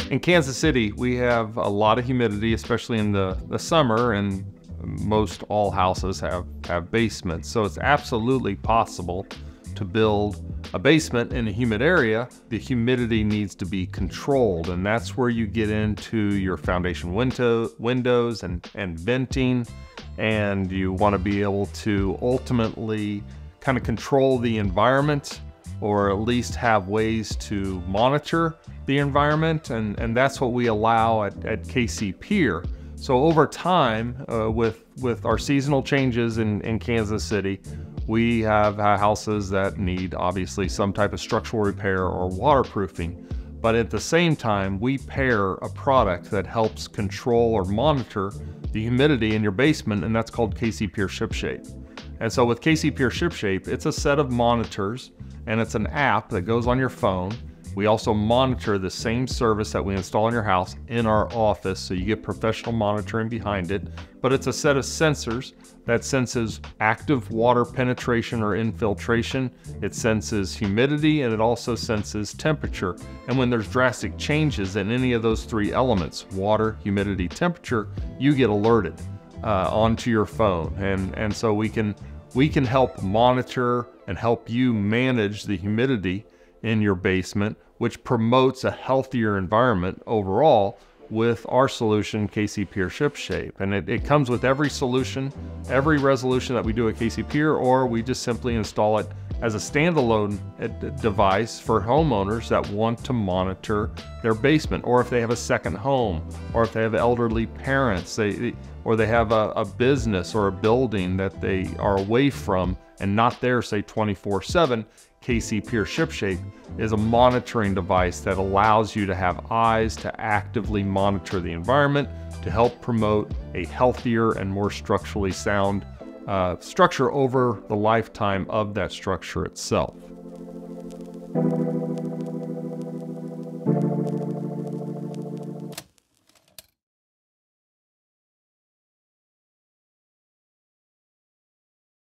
In Kansas City, we have a lot of humidity, especially in the summer, and most all houses have basements. So it's absolutely possible to build a basement in a humid area. The humidity needs to be controlled, and that's where you get into your foundation windows and venting, and you want to be able to ultimately kind of control the environment, or at least have ways to monitor the environment, and that's what we allow at KC Pier. So over time, with our seasonal changes in Kansas City, we have houses that need obviously some type of structural repair or waterproofing. But at the same time, we pair a product that helps control or monitor the humidity in your basement, and that's called KC Pier ShipShape. And so with KC Pier ShipShape, it's a set of monitors, and it's an app that goes on your phone. We also monitor the same service that we install in your house in our office, so you get professional monitoring behind it. But it's a set of sensors that senses active water penetration or infiltration. It senses humidity, and it also senses temperature. And when there's drastic changes in any of those three elements, water, humidity, temperature, you get alerted onto your phone. And so we can help monitor and help you manage the humidity in your basement, which promotes a healthier environment overall with our solution, KC Pier ShipShape. And it comes with every solution, every resolution that we do at KC Pier, or we just simply install it as a standalone device for homeowners that want to monitor their basement, or if they have a second home, or if they have elderly parents, or they have a business or a building that they are away from and not there, say 24/7. KC Pier ShipShape is a monitoring device that allows you to have eyes to actively monitor the environment to help promote a healthier and more structurally sound structure over the lifetime of that structure itself.